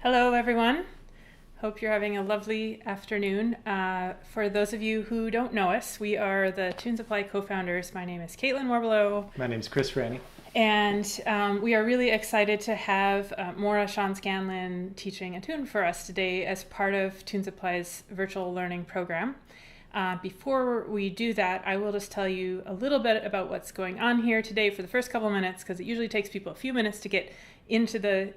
Hello, everyone. Hope you're having a lovely afternoon. For those of you who don't know us, we are the Tune Supply co-founders. My name is Caitlin Warbelow. My name's Chris Franny. And we are really excited to have Maura Shawn Scanlin teaching a tune for us today as part of Tune Supply's virtual learning program. Before we do that, I will just tell you a little bit about what's going on here today for the first couple minutes, because it usually takes people a few minutes to get into the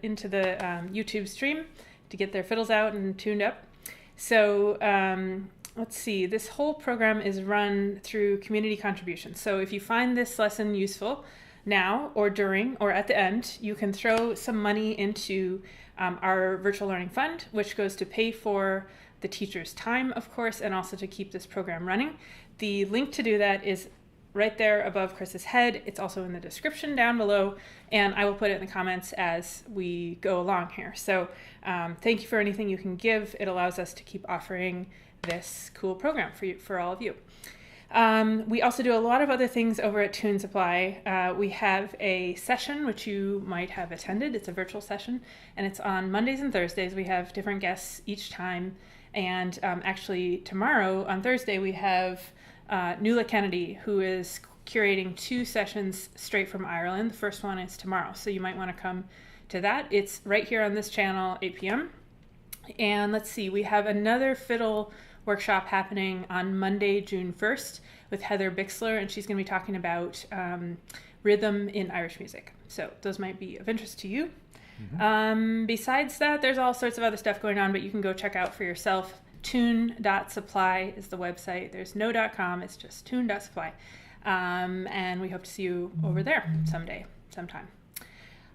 YouTube stream to get their fiddles out and tuned up. So let's see, this whole program is run through community contributions. So if you find this lesson useful now or during or at the end, you can throw some money into our virtual learning fund, which goes to pay for the teacher's time, of course, and also to keep this program running. The link to do that is right there above Chris's head. It's also in the description down below, and I will put it in the comments as we go along here. So thank you for anything you can give. It allows us to keep offering this cool program for all of you. We also do a lot of other things over at Tune Supply. We have a session which you might have attended. It's a virtual session, and it's on Mondays and Thursdays. We have different guests each time. And actually tomorrow on Thursday we have Nuala Kennedy, who is curating 2 sessions straight from Ireland. The first one is tomorrow, so you might want to come to that. It's right here on this channel, 8 p.m. And let's see, we have another fiddle workshop happening on Monday, June 1st with Heather Bixler, and she's going to be talking about rhythm in Irish music. So those might be of interest to you. Mm-hmm. Besides that, there's all sorts of other stuff going on, but you can go check out for yourself. Tune.supply is the website. There's no .com, it's just tune.supply. And we hope to see you over there sometime.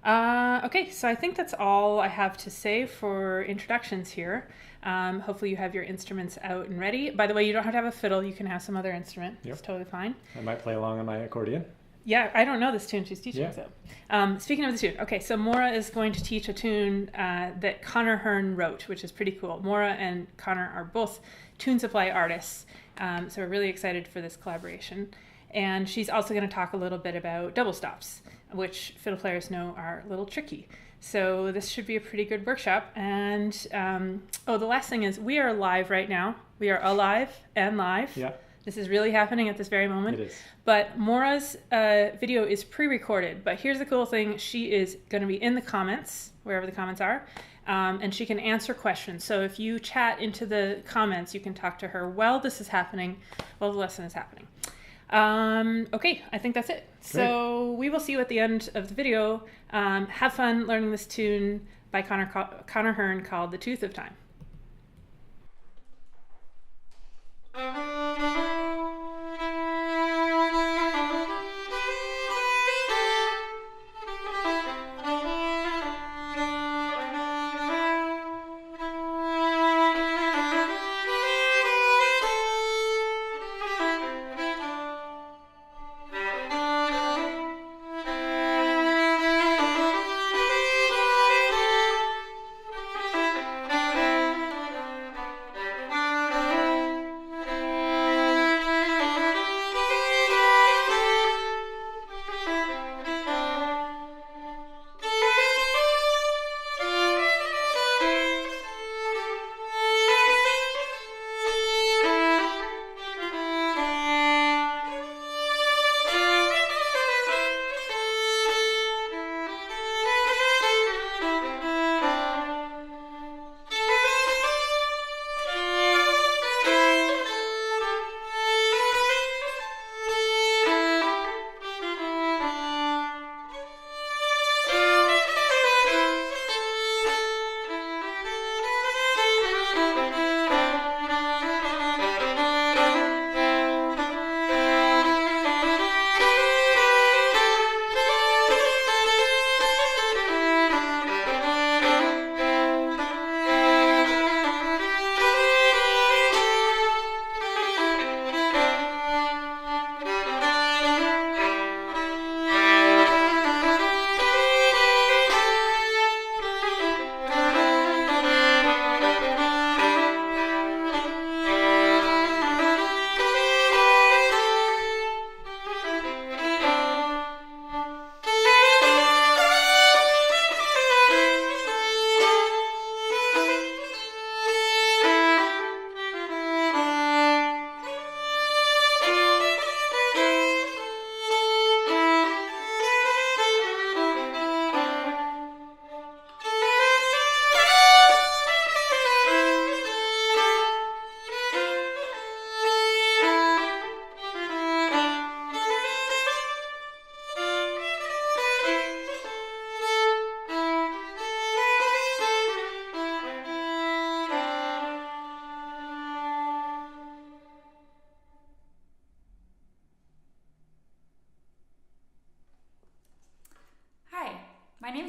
Okay, so I think that's all I have to say for introductions here. Hopefully you have your instruments out and ready. By the way, you don't have to have a fiddle. You can have some other instrument. Yep. It's totally fine. I might play along on my accordion. Yeah, I don't know this tune she's teaching. Yeah. So, speaking of the tune, okay, so Maura is going to teach a tune that Conor Hearn wrote, which is pretty cool. Maura and Conor are both Tune Supply artists, so we're really excited for this collaboration. And she's also going to talk a little bit about double stops, which fiddle players know are a little tricky. So this should be a pretty good workshop. And, the last thing is we are live right now. We are alive and live. Yeah. This is really happening at this very moment. It is. But Maura's video is pre-recorded. But here's the cool thing. She is going to be in the comments, wherever the comments are, and she can answer questions. So if you chat into the comments, you can talk to her while this is happening, while the lesson is happening. Okay, I think that's it. Great. So we will see you at the end of the video. Have fun learning this tune by Conor Hearn called The Tooth of Time.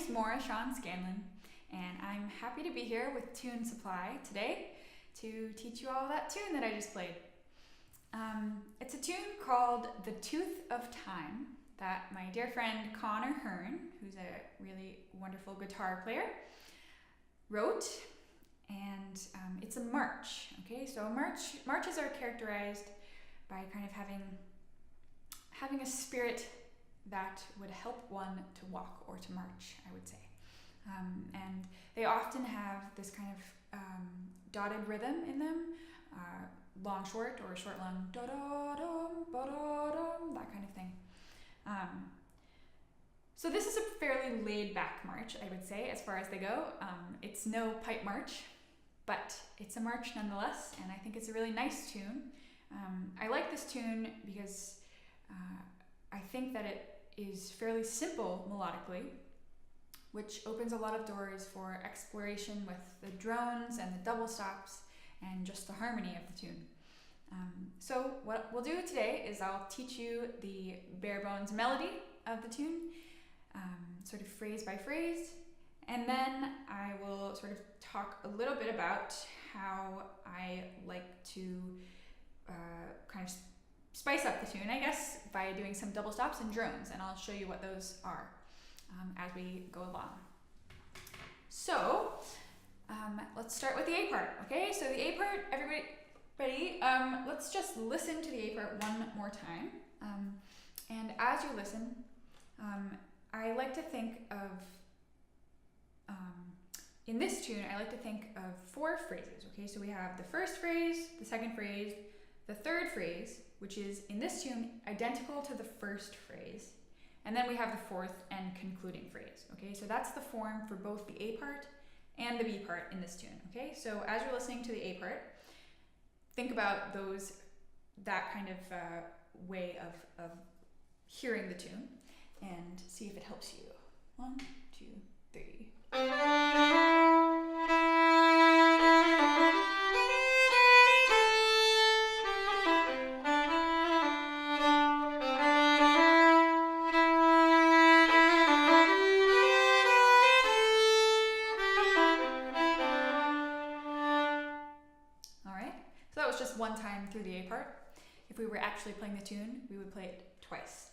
name's Maura Shawn Scanlin, and I'm happy to be here with Tune Supply today to teach you all that tune that I just played. It's a tune called The Tooth of Time that my dear friend Conor Hearn, who's a really wonderful guitar player, wrote, and it's a march. Okay, so marches are characterized by kind of having a spirit that would help one to walk or to march, I would say. And they often have this kind of dotted rhythm in them, long short or short long, da da dum ba da dum, that kind of thing. So this is a fairly laid back march, I would say, as far as they go. It's no pipe march, but it's a march nonetheless, and I think it's a really nice tune. I like this tune because I think that it is fairly simple melodically, which opens a lot of doors for exploration with the drones and the double stops and just the harmony of the tune. So what we'll do today is I'll teach you the bare bones melody of the tune, sort of phrase by phrase, and then I will sort of talk a little bit about how I like to kind of spice up the tune, I guess, by doing some double stops and drones, and I'll show you what those are as we go along. So let's start with the A part, okay? So the A part, everybody ready? Let's just listen to the A part one more time. And as you listen, I like to think of, in this tune, I like to think of 4 phrases, okay? So we have the first phrase, the second phrase, the third phrase, which is, in this tune, identical to the first phrase. And then we have the fourth and concluding phrase, okay? So that's the form for both the A part and the B part in this tune, okay? So as you're listening to the A part, think about that kind of way of hearing the tune and see if it helps you. 1, 2, 3. One time through the A part. If we were actually playing the tune, we would play it twice.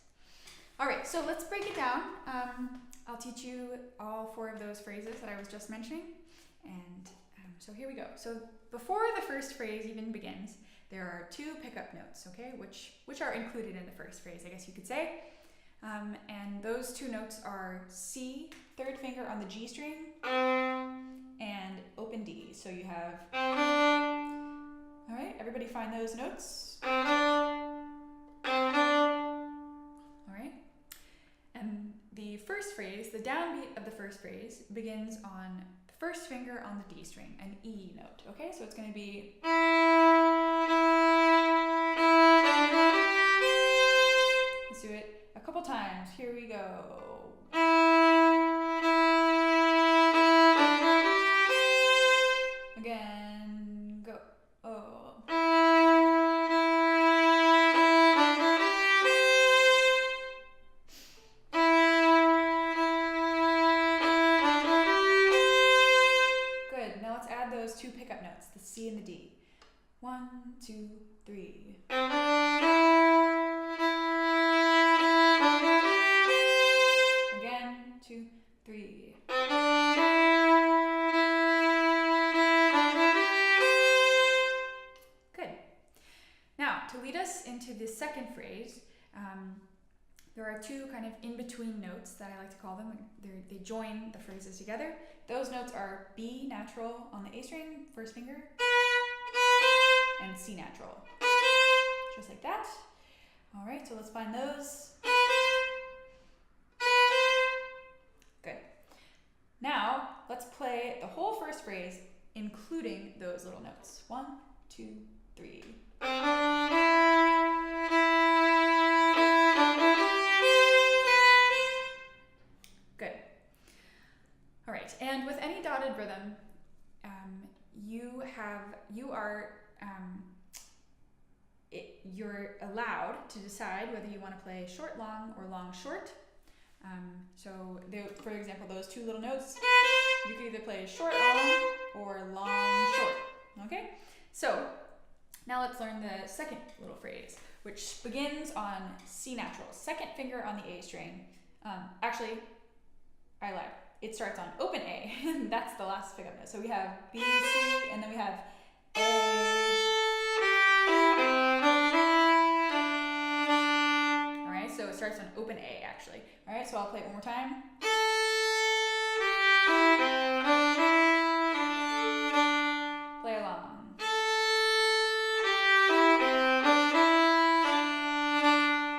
All right, so let's break it down. I'll teach you all 4 of those phrases that I was just mentioning. And so here we go. So before the first phrase even begins, there are 2 pickup notes, okay, which are included in the first phrase, I guess you could say. And those 2 notes are C, 3rd finger on the G string, and open D. So you have... All right, everybody find those notes. All right. And the first phrase, the downbeat of the first phrase, begins on the 1st finger on the D string, an E note. Okay, so it's going to be... Let's do it a couple times. Here we go. Again, go. Oh. Good. Now let's add those 2 pickup notes, the C and the D. 1, 2, 3. Again, 2, 3. To lead us into the second phrase, there are 2 kind of in-between notes that I like to call them. They join the phrases together. Those notes are B natural on the A string, 1st finger, and C natural. Just like that. All right, so let's find those. Good. Now, let's play the whole first phrase, including those little notes. 1, 2, 3. Good. All right, and with any dotted rhythm, you're allowed to decide whether you want to play short long or long short. For example, those two little notes, you could either play short long or long short. Okay? So now let's learn the second little phrase, which begins on C natural, second finger on the A string. Actually, I lied. It starts on open A, and that's the last pickup note. So we have B, C, and then we have A. All right, so it starts on open A, actually. All right, so I'll play it one more time. Play along.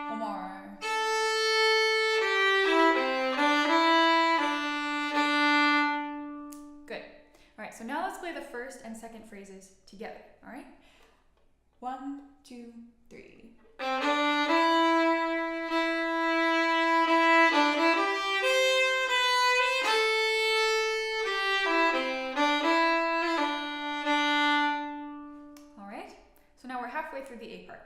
One more. Good. All right, so now let's play the first and second phrases together. All right? 1, 2, 3. Through the A part.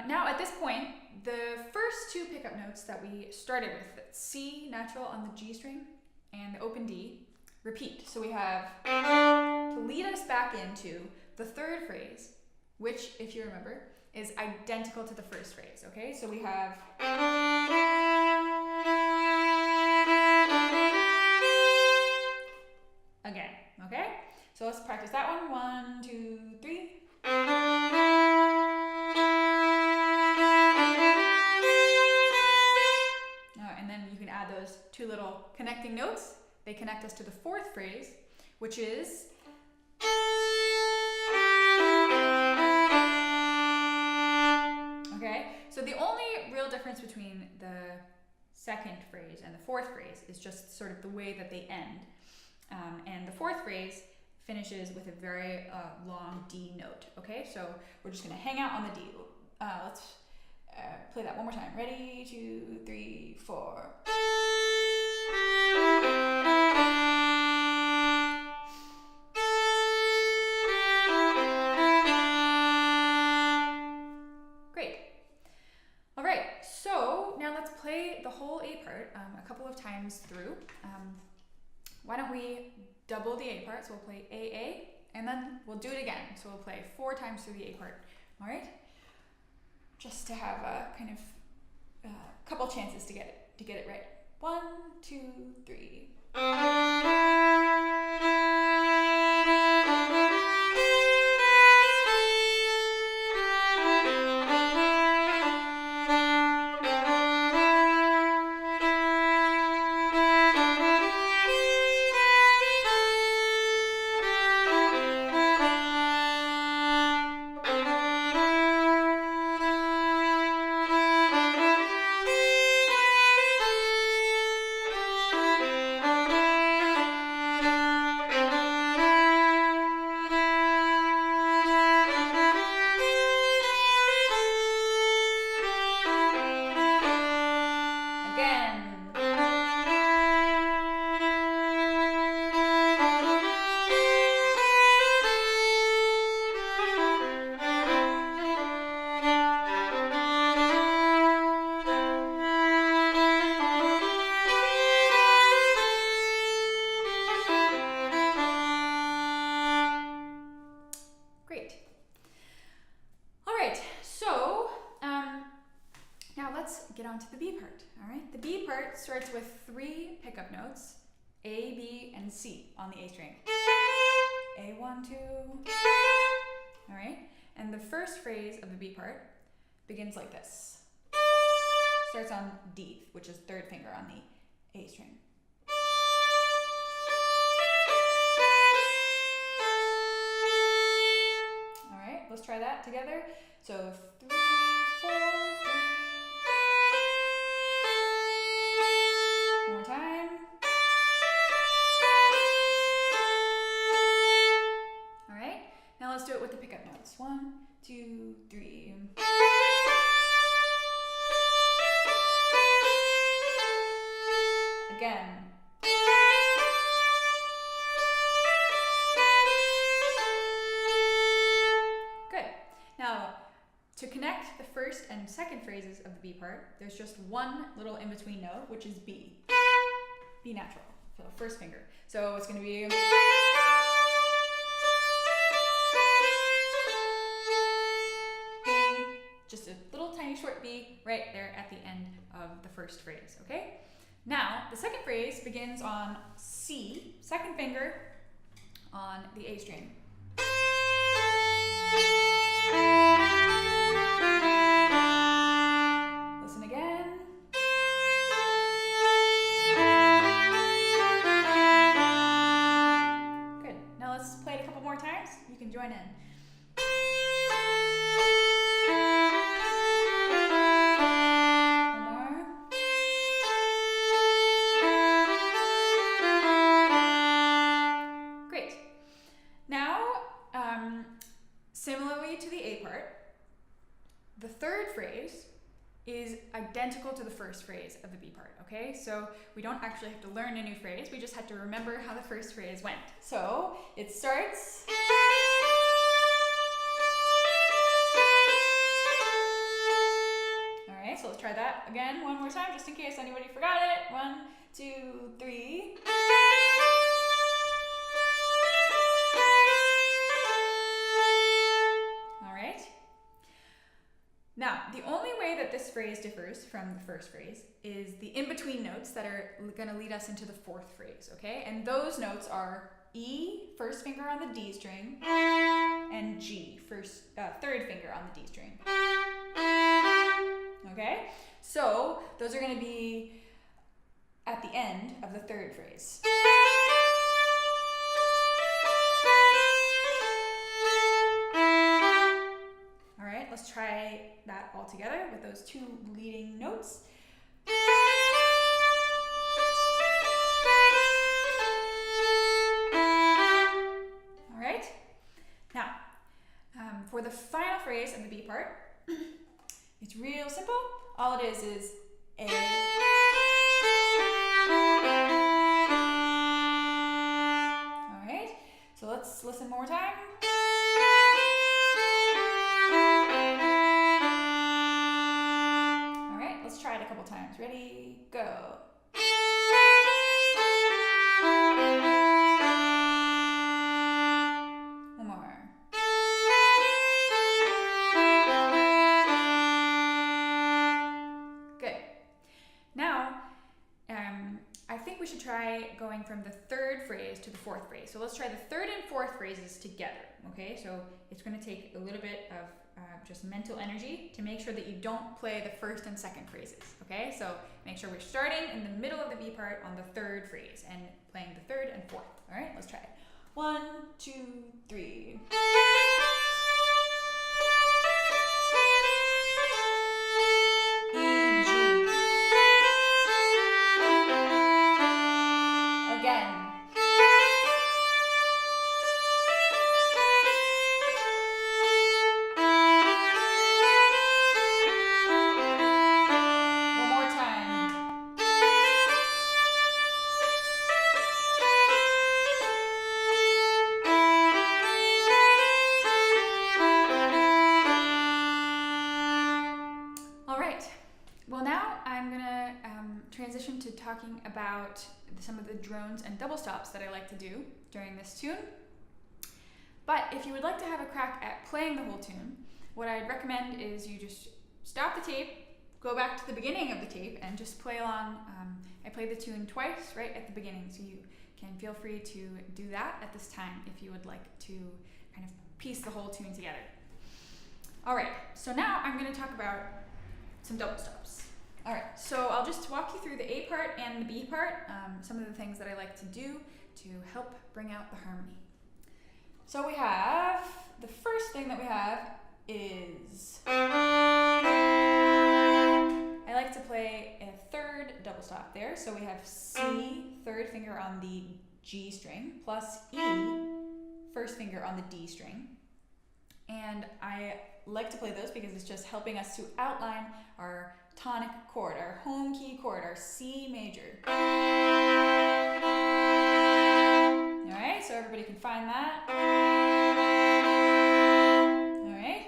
Now at this point, the first two pickup notes that we started with, C natural on the G string and the open D, repeat. So we have to lead us back into the third phrase, which, if you remember, is identical to the first phrase. Okay, so we have again. Okay, so let's practice that one. 1, 2, 3. And then you can add those two little connecting notes. They connect us to the fourth phrase, which is okay. So the only real difference between the second phrase and the fourth phrase is just sort of the way that they end. And the fourth phrase finishes with a very long D note. Okay, so we're just going to hang out on the D. Let's play that one more time. Ready? 2, 3, 4. Great. All right, so now let's play the whole A part a couple of times through. Why don't we double the A part? So we'll play AA, and then we'll do it again. So we'll play 4 times through the A part. All right? Just to have a kind of couple chances to get it right. 1, 2, 3. To the B part. All right, the B part starts with 3 pickup notes, A, B, and C on the A string. A, 1, 2. All right, and the first phrase of the B part begins like this. Starts on D, which is 3rd finger on the A string. All right, let's try that together. So 3, 4, 3. One more time. All right, now let's do it with the pickup notes. 1, 2, 3. Again. Good. Now, To connect the first and second phrases of the B part, there's just one little in-between note, which is B. B natural, so first finger. So it's going to be... B, just a little tiny short B right there at the end of the first phrase, okay? Now, the second phrase begins on C, second finger on the A string. Listen again. Good. Now let's play it a couple more times. You can join in. One more. Great. Now, similarly to the A part, the third phrase is identical to the first phrase of the B part, okay? So we don't actually have to learn a new phrase, we just have to remember how the first phrase went. So it starts... Alright, so let's try that again one more time, just in case anybody forgot it. 1, 2, 3... Now, the only way that this phrase differs from the first phrase is the in-between notes that are going to lead us into the fourth phrase, okay? And those notes are E, first finger on the D string, and G, third finger on the D string. Okay? So, those are going to be at the end of the third phrase. Let's try that all together with those two leading notes. All right. Now, for the final phrase of the B part, it's real simple. All it is A. All right. So let's listen one more time. Try it a couple times. Ready? Go. One more. Good. Now, I think we should try going from the third phrase to the fourth phrase. So let's try the third and fourth phrases together. Okay, so it's going to take a little bit of just mental energy to make sure that you don't play the first and second phrases, okay? So make sure we're starting in the middle of the B part on the third phrase and playing the third and fourth. All right, let's try it. 1, 2, 3. E, G. Again. Transition to talking about some of the drones and double stops that I like to do during this tune. But if you would like to have a crack at playing the whole tune, what I'd recommend is you just stop the tape, go back to the beginning of the tape, and just play along. I play the tune twice right at the beginning, so you can feel free to do that at this time if you would like to kind of piece the whole tune together. Alright, so now I'm going to talk about some double stops. Alright, so I'll just walk you through the A part and the B part, some of the things that I like to do to help bring out the harmony. So we have, the first thing that we have is, I like to play a third double stop there. So we have C, third finger on the G string, plus E, first finger on the D string. And I like to play those because it's just helping us to outline our tonic chord, our home key chord, our C major. Alright, so everybody can find that. Alright.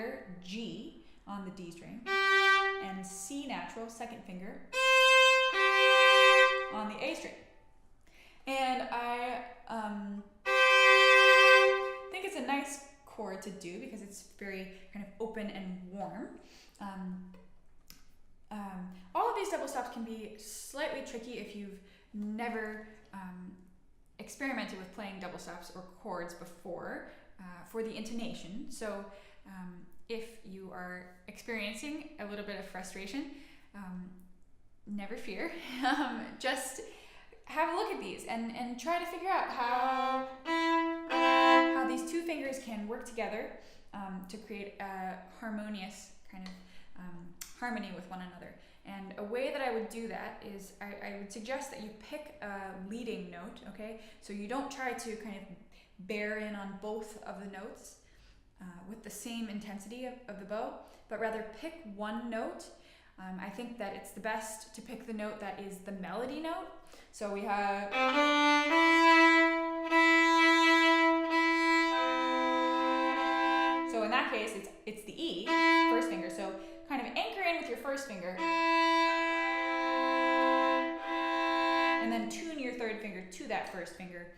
finger, G on the D string, and C natural, second finger, on the A string. And I think it's a nice chord to do because it's very kind of open and warm. All of these double stops can be slightly tricky if you've never experimented with playing double stops or chords before for the intonation. So if you are experiencing a little bit of frustration, never fear. Just have a look at these and try to figure out how these two fingers can work together to create a harmonious kind of harmony with one another. And a way that I would do that is I would suggest that you pick a leading note, okay? So you don't try to kind of bear in on both of the notes with the same intensity of the bow, but rather pick one note. I think that it's the best to pick the note that is the melody note. So we have... So in that case, it's the E, first finger. So kind of anchor in with your first finger. And then tune your third finger to that first finger.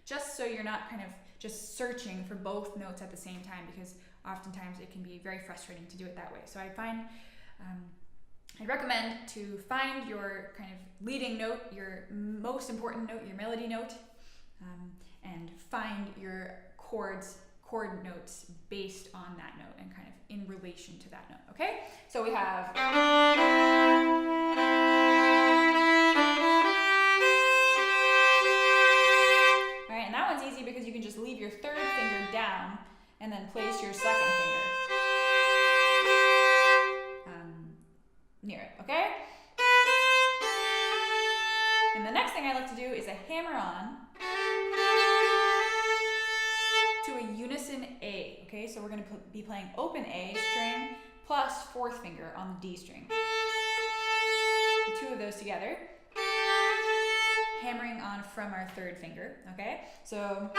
Just so you're not kind of just searching for both notes at the same time, because oftentimes it can be very frustrating to do it that way. So I find... I'd recommend to find your kind of leading note, your most important note, your melody note, and find your chord notes based on that note and kind of in relation to that note, okay? So we have... All right, and that one's easy because you can just leave your third finger down and then place your second finger near it, okay? And the next thing I like to do is a hammer on to a unison A, okay? So we're going to be playing open A string plus fourth finger on the D string. The two of those together, hammering on from our third finger, okay? So, all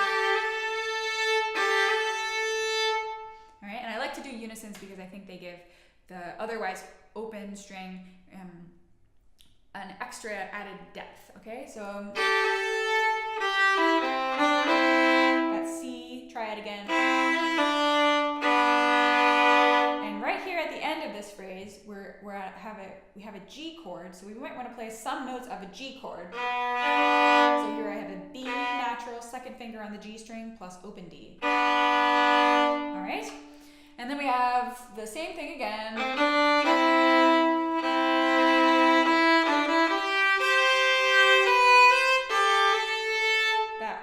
right, and I like to do unisons because I think they give the otherwise open string an extra added depth, okay? So that's C, try it again. And right here at the end of this phrase, we have a G chord, so we might want to play some notes of a G chord. So here I have a B natural, second finger on the G string plus open D. All right? And then we have the same thing again. That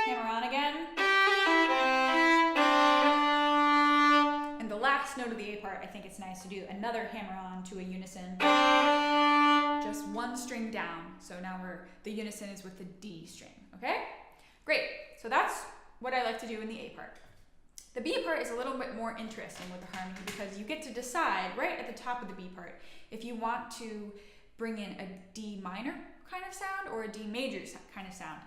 hammer on again. And the last note of the A part, I think it's nice to do another hammer on to a unison. Just one string down. So now the unison is with the D string, okay? Great, so that's what I like to do in the A part. The B part is a little bit more interesting with the harmony because you get to decide right at the top of the B part if you want to bring in a D minor kind of sound or a D major kind of sound,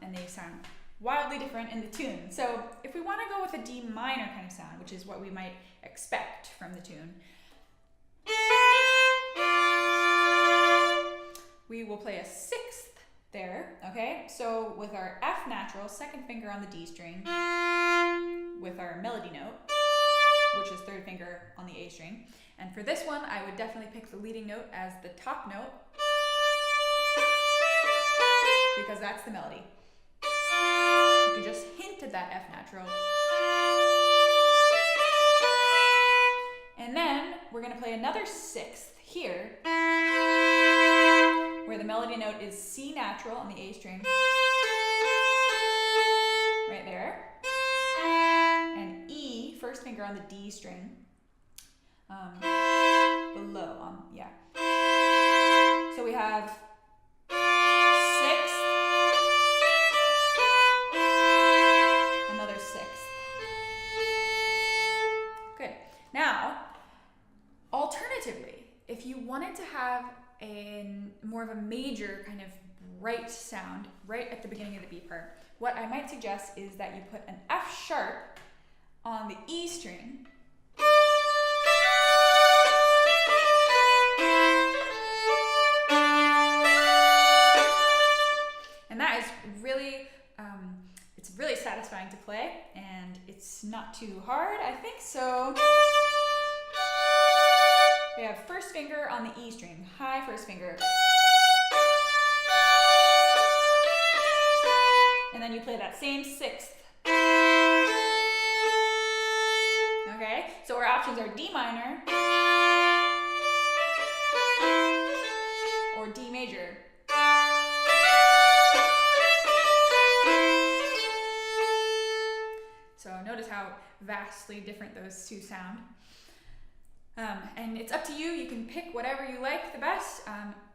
and they sound wildly different in the tune. So if we want to go with a D minor kind of sound, which is what we might expect from the tune, we will play a sixth there, okay? So with our F natural, second finger on the D string, with our melody note, which is third finger on the A string. And for this one, I would definitely pick the leading note as the top note because that's the melody. You can just hint at that F natural. And then we're going to play another sixth here, where the melody note is C natural on the A string, right there, and E, first finger on the D string, below, yeah. So we have sixth, another sixth. Good. Now, alternatively, if you wanted to have more of a major kind of bright sound right at the beginning of the B part, what I might suggest is that you put an F sharp on the E string. And that is really, it's really satisfying to play, and it's not too hard, I think. So we have first finger on the E string, high first finger. And then you play that same sixth. Okay, so our options are D minor or D major. So notice how vastly different those two sound. And it's up to you. You can pick whatever you like the best.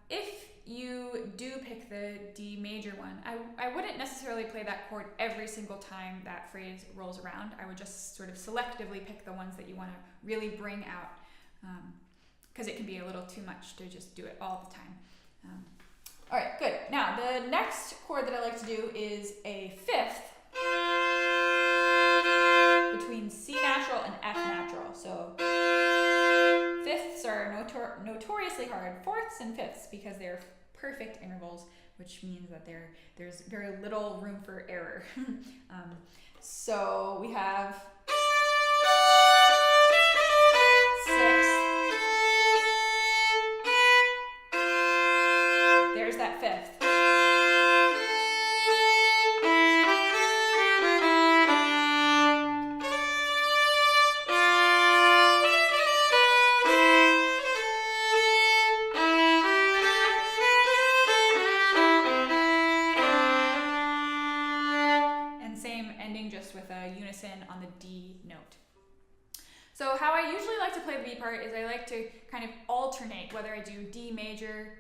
If you do pick the D major one, I wouldn't necessarily play that chord every single time that phrase rolls around. I would just sort of selectively pick the ones that you want to really bring out, because it can be a little too much to just do it all the time. All right, good. Now, the next chord that I like to do is a fifth between C natural and F natural. So fifths are notoriously hard, fourths and fifths, because they're perfect intervals, which means that there's very little room for error. So we have sixth. There's that fifth. On the D note. So how I usually like to play the B part is I like to kind of alternate whether I do D major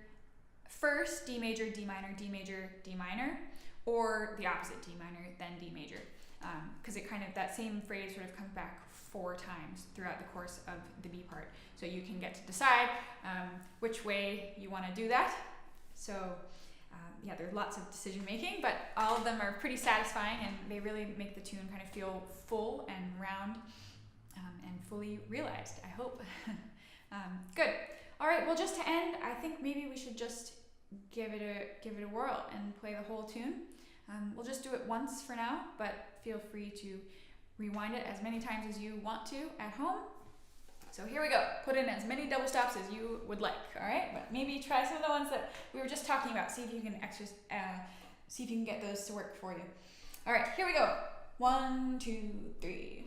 first, D major, D minor, D major, D minor, or the opposite, D minor, then D major. Because it kind of, that same phrase sort of comes back 4 times throughout the course of the B part. So you can get to decide which way you want to do that. So yeah, there's lots of decision making, but all of them are pretty satisfying, and they really make the tune kind of feel full and round and fully realized, I hope. Good. All right, well, just to end, I think maybe we should just give it a whirl and play the whole tune. We'll just do it once for now, but feel free to rewind it as many times as you want to at home. So here we go. Put in as many double stops as you would like, all right? But maybe try some of the ones that we were just talking about. See if you can see if you can get those to work for you. All right, here we go. 1, 2, 3.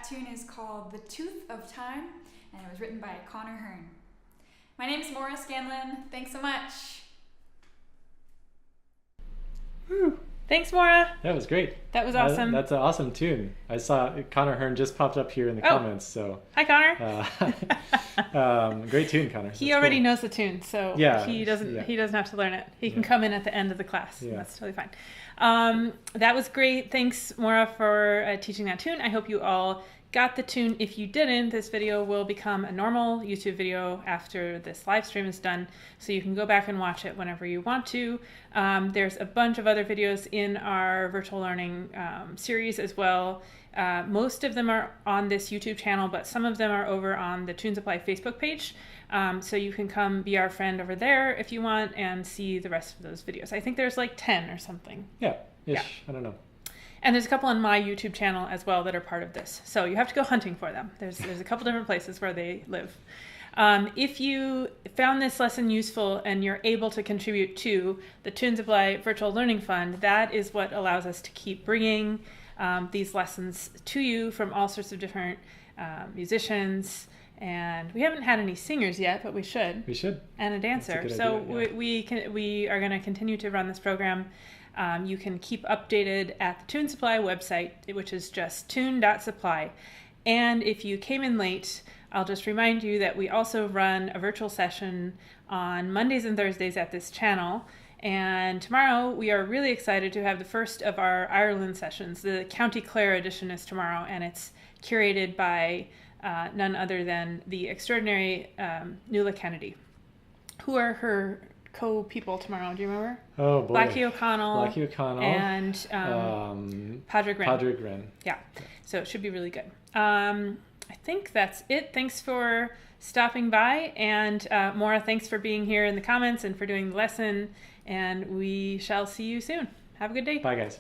Tune is called The Tooth of Time, and it was written by Conor Hearn. My name is Maura Scanlin. Thanks so much. Whew. Thanks, Maura. That was great. That was awesome. That's an awesome tune. I saw Conor Hearn just popped up here in the comments. So hi, Conor. Great tune, Conor. He already knows the tune, so yeah, he doesn't have to learn it. He can come in at the end of the class. Yeah. That's totally fine. That was great. Thanks, Maura, for teaching that tune. I hope you all got the tune. If you didn't, this video will become a normal YouTube video after this live stream is done, so you can go back and watch it whenever you want to. There's a bunch of other videos in our virtual learning series as well. Most of them are on this YouTube channel, but some of them are over on the Tunes Apply Facebook page. So you can come be our friend over there if you want and see the rest of those videos. I think there's like 10 or something. Yeah, ish. Yeah. I don't know. And there's a couple on my YouTube channel as well that are part of this. So you have to go hunting for them. There's a couple different places where they live. If you found this lesson useful and you're able to contribute to the Tunes Apply Virtual Learning Fund, that is what allows us to keep bringing these lessons to you from all sorts of different musicians. And we haven't had any singers yet, but we should. We should. And a dancer. So idea, yeah. we are going to continue to run this program. You can keep updated at the Tune Supply website, which is just tune.supply. And if you came in late, I'll just remind you that we also run a virtual session on Mondays and Thursdays at this channel. And tomorrow we are really excited to have the first of our Ireland sessions. The County Clare edition is tomorrow, and it's curated by none other than the extraordinary Nuala Kennedy. Who are her co-people tomorrow? Do you remember? Oh boy. Blackie O'Connell. And Padraig Rinn. Padraig Rinn. Yeah. So it should be really good. I think that's it. Thanks for stopping by. And Maura, thanks for being here in the comments and for doing the lesson. And we shall see you soon. Have a good day. Bye, guys.